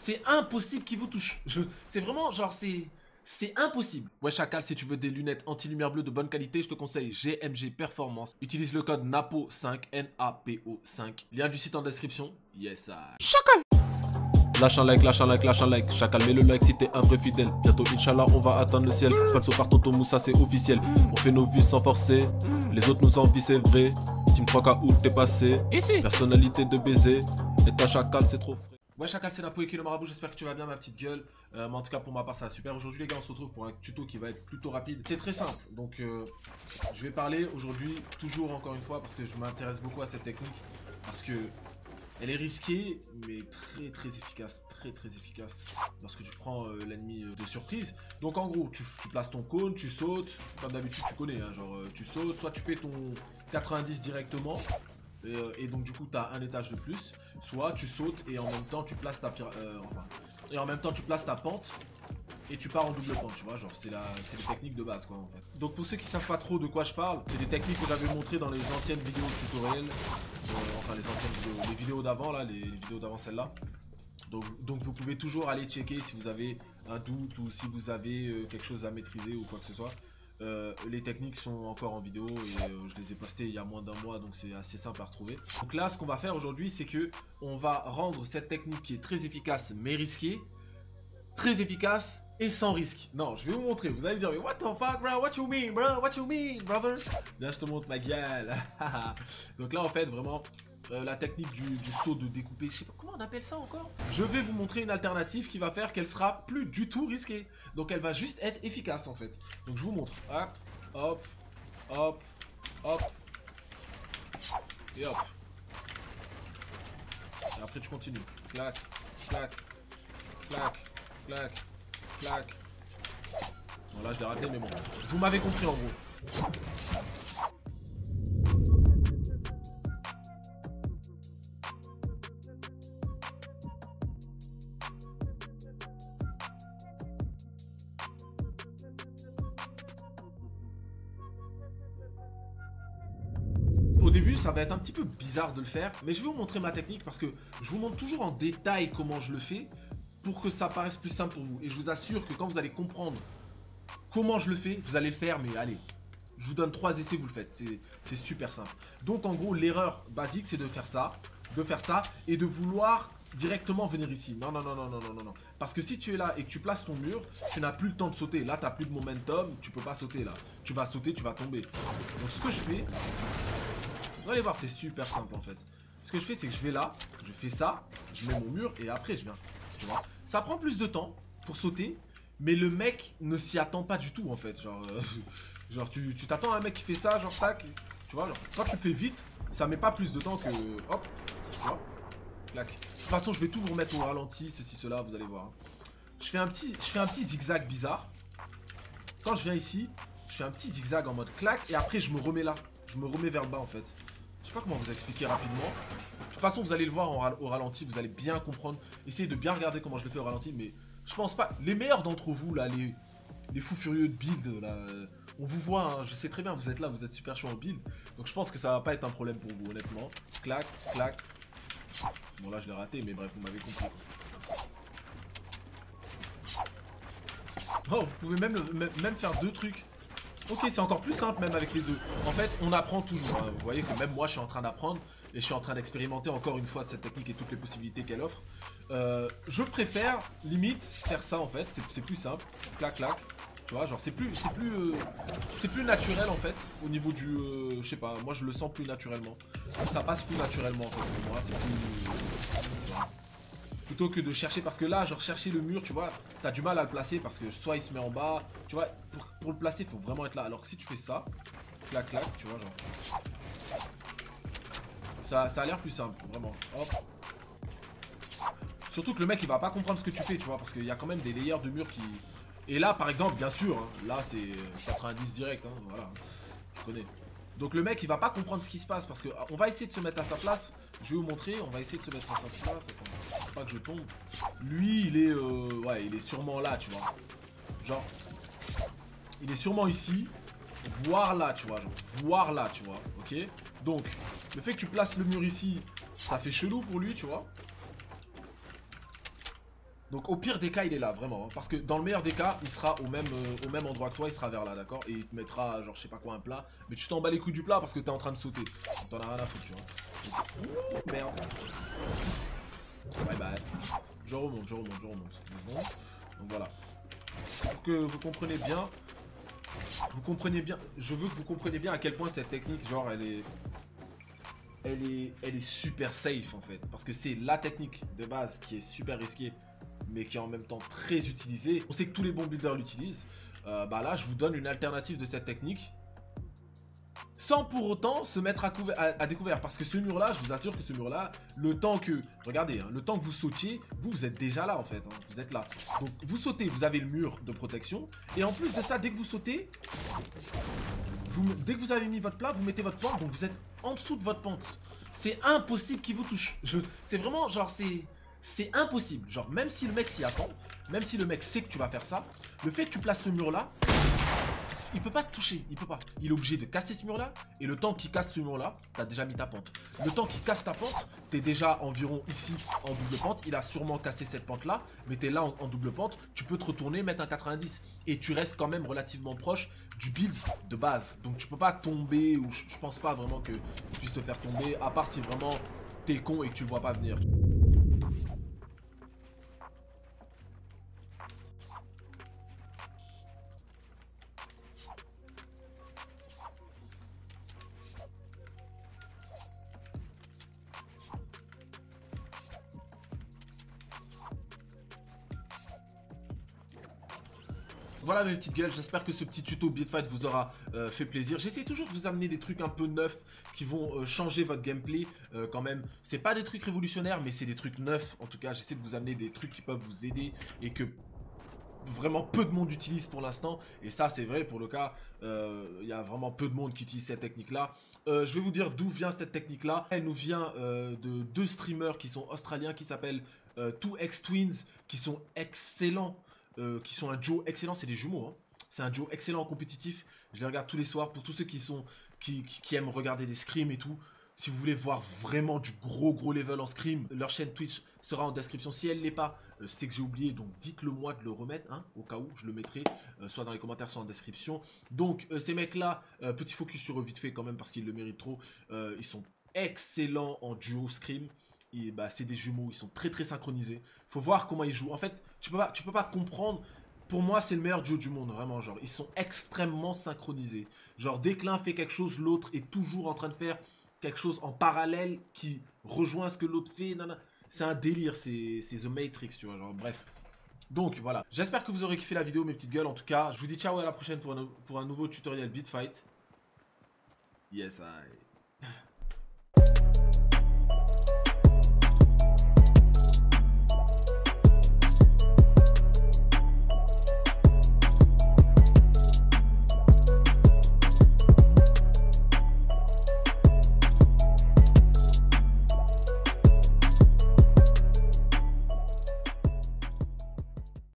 C'est impossible qu'il vous touche. C'est vraiment genre c'est impossible. Ouais Chacal, si tu veux des lunettes anti-lumière bleue de bonne qualité, je te conseille GMG Performance. Utilise le code NAPO5, N-A-P-O-5. Lien du site en description. Yes, Chacal. Lâche un like, lâche un like, lâche un like. Chacal, mets le like si t'es un vrai fidèle. Bientôt, Inch'Allah, on va atteindre le ciel. Sponsor par Tonton Moussa, c'est officiel. On fait nos vues sans forcer. Les autres nous envient, c'est vrai. Team 3K où t'es passé. Ici. Personnalité de baiser. Et ta Chacal, c'est trop frais. Ouais Chacal, c'est Napo et le marabout, j'espère que tu vas bien ma petite gueule. Mais en tout cas pour ma part ça va super. Aujourd'hui les gars on se retrouve pour un tuto qui va être plutôt rapide. C'est très simple, donc je vais parler aujourd'hui toujours encore une fois parce que je m'intéresse beaucoup à cette technique. Parce que elle est risquée mais très efficace. Très efficace lorsque tu prends l'ennemi de surprise. Donc en gros tu places ton cône, tu sautes. Comme d'habitude tu connais hein, genre tu sautes, soit tu fais ton 90 directement. Et donc du coup tu as un étage de plus, soit tu sautes et en même temps tu places ta et en même temps tu places ta pente et tu pars en double pente, tu vois, genre c'est les techniques de base quoi en fait. Donc pour ceux qui savent pas trop de quoi je parle, c'est des techniques que j'avais montrées dans les anciennes vidéos tutoriels, enfin les anciennes vidéos, les vidéos d'avant là, les vidéos d'avant celle-là. Donc vous pouvez toujours aller checker si vous avez un doute ou si vous avez quelque chose à maîtriser ou quoi que ce soit. Les techniques sont encore en vidéo et je les ai postées il y a moins d'un mois, donc c'est assez simple à retrouver. Donc là ce qu'on va faire aujourd'hui c'est que on va rendre cette technique qui est très efficace mais risquée, très efficace et sans risque. Non, je vais vous montrer, vous allez me dire mais what the fuck bro, what you mean bro, what you mean brother. Là je te montre ma gueule. Donc là en fait vraiment la technique du saut de découpé, je sais pas comment on appelle ça encore. Je vais vous montrer une alternative qui va faire qu'elle sera plus du tout risquée. Donc elle va juste être efficace en fait. Donc je vous montre. Hop, hop, hop, hop. Et hop. Et après tu continues. Clac, clac, clac, clac, clac. Bon là je l'ai raté mais bon. Vous m'avez compris en gros. Au début ça va être un petit peu bizarre de le faire, mais je vais vous montrer ma technique parce que je vous montre toujours en détail comment je le fais pour que ça paraisse plus simple pour vous. Et je vous assure que quand vous allez comprendre comment je le fais, vous allez le faire, mais allez, je vous donne 3 essais, vous le faites, c'est super simple. Donc en gros l'erreur basique c'est de faire ça et de vouloir directement venir ici. Non, non. Parce que si tu es là et que tu places ton mur, tu n'as plus le temps de sauter. Là, tu n'as plus de momentum, tu peux pas sauter là. Tu vas sauter, tu vas tomber. Donc ce que je fais, vous allez voir, c'est super simple en fait. Ce que je fais, c'est que je vais là, je fais ça, je mets mon mur et après je viens. Tu vois, ça prend plus de temps pour sauter, mais le mec ne s'y attend pas du tout en fait. Genre tu t'attends à un mec qui fait ça, genre tac. Tu vois, genre, quand tu le fais vite, ça met pas plus de temps que... Hop, tu vois, clac. De toute façon, je vais tout vous remettre au ralenti, ceci, cela, vous allez voir. Je fais un petit zigzag bizarre. Quand je viens ici, je fais un petit zigzag en mode clac et après je me remets là. Je me remets vers le bas en fait. Je sais pas comment vous expliquer rapidement. De toute façon, vous allez le voir au ralenti, vous allez bien comprendre. Essayez de bien regarder comment je le fais au ralenti, mais je pense pas. Les meilleurs d'entre vous, là, les fous furieux de build, là, on vous voit, hein, je sais très bien, vous êtes là, vous êtes super chaud en build. Donc je pense que ça va pas être un problème pour vous, honnêtement. Clac, clac. Bon, là, je l'ai raté, mais bref, vous m'avez compris. Oh, vous pouvez même faire 2 trucs. Ok, c'est encore plus simple même avec les 2. En fait, on apprend toujours. Hein. Vous voyez que même moi, je suis en train d'apprendre et je suis en train d'expérimenter encore une fois cette technique et toutes les possibilités qu'elle offre. Je préfère limite faire ça en fait. C'est plus simple. Clac, clac. Tu vois, genre c'est plus naturel en fait au niveau du, je sais pas. Moi, je le sens plus naturellement. Ça passe plus naturellement en fait pour moi. C'est plus plutôt que de chercher, parce que là genre chercher le mur, tu vois, t'as du mal à le placer parce que soit il se met en bas, tu vois, pour le placer il faut vraiment être là, alors que si tu fais ça, clac clac, tu vois, genre ça a l'air plus simple, vraiment, hop. Surtout que le mec il va pas comprendre ce que tu fais, tu vois, parce qu'il y a quand même des layers de murs qui... Et là par exemple, bien sûr, hein, là c'est 90 direct, hein, voilà, tu connais. Donc le mec il va pas comprendre ce qui se passe parce que on va essayer de se mettre à sa place. Je vais vous montrer, on va essayer de se mettre à sa place. Attends, pas que je tombe. Lui il est ouais, il est sûrement là, tu vois. Genre il est sûrement ici, voire là, tu vois, genre voire là, tu vois. OK? Donc le fait que tu places le mur ici, ça fait chelou pour lui, tu vois. Donc au pire des cas, il est là, vraiment. Hein, parce que dans le meilleur des cas, il sera au même endroit que toi, il sera vers là, d'accord? Et il te mettra, genre, je sais pas quoi, un plat. Mais tu t'en bats les couilles du plat parce que t'es en train de sauter. Donc t'en as rien à foutre, tu vois. Ouh, merde. Bye bye. Je remonte. Bon. Donc voilà. Pour que vous compreniez bien, je veux que vous compreniez bien à quel point cette technique, genre, elle est super safe en fait. Parce que c'est la technique de base qui est super risquée, mais qui est en même temps très utilisée. On sait que tous les bons builders l'utilisent. Bah là, je vous donne une alternative de cette technique. Sans pour autant se mettre à découvert. Parce que ce mur-là, je vous assure que ce mur-là, le temps que... Regardez, hein, le temps que vous sautiez, vous êtes déjà là en fait. Hein, vous êtes là. Donc vous sautez, vous avez le mur de protection. Et en plus de ça, dès que vous sautez... Dès que vous avez mis votre plat, vous mettez votre pente. Donc vous êtes en dessous de votre pente. C'est impossible qu'il vous touche. C'est vraiment genre c'est impossible. Genre même si le mec s'y attend, même si le mec sait que tu vas faire ça, le fait que tu places ce mur-là... Il peut pas te toucher, il peut pas. Il est obligé de casser ce mur-là. Et le temps qu'il casse ce mur-là, t'as déjà mis ta pente. Le temps qu'il casse ta pente, t'es déjà environ ici en double pente. Il a sûrement cassé cette pente-là, mais t'es là en double pente. Tu peux te retourner, mettre un 90. Et tu restes quand même relativement proche du build de base. Donc tu peux pas tomber, ou je pense pas vraiment que tu puisses te faire tomber, à part si vraiment t'es con et que tu le vois pas venir. Voilà mes petites gueules, j'espère que ce petit tuto Beatfight vous aura fait plaisir. J'essaie toujours de vous amener des trucs un peu neufs qui vont changer votre gameplay quand même. C'est pas des trucs révolutionnaires mais c'est des trucs neufs. En tout cas j'essaie de vous amener des trucs qui peuvent vous aider et que vraiment peu de monde utilise pour l'instant. Et ça c'est vrai pour le cas, il y a vraiment peu de monde qui utilise cette technique là. Je vais vous dire d'où vient cette technique là. Elle nous vient de deux streamers qui sont australiens qui s'appellent 2X Twins, qui sont excellents. Qui sont un duo excellent, c'est des jumeaux, hein. C'est un duo excellent en compétitif. Je les regarde tous les soirs. Pour tous ceux qui aiment regarder des scrims et tout, si vous voulez voir vraiment du gros level en scrim, leur chaîne Twitch sera en description. Si elle l'est pas, c'est que j'ai oublié, donc dites-le moi de le remettre, hein, au cas où je le mettrai, soit dans les commentaires, soit en description. Donc ces mecs là, petit focus sur eux vite fait quand même parce qu'ils le méritent trop. Ils sont excellents en duo scrim. Bah, c'est des jumeaux, ils sont très synchronisés. Faut voir comment ils jouent. En fait, tu peux pas comprendre. Pour moi, c'est le meilleur duo du monde, vraiment. Genre, ils sont extrêmement synchronisés. Genre, dès que l'un fait quelque chose, l'autre est toujours en train de faire quelque chose en parallèle qui rejoint ce que l'autre fait. C'est un délire, c'est The Matrix, tu vois. Genre, bref. Donc, voilà. J'espère que vous aurez kiffé la vidéo, mes petites gueules. En tout cas, je vous dis ciao à la prochaine pour un nouveau tutoriel Beatfight. Yes, I...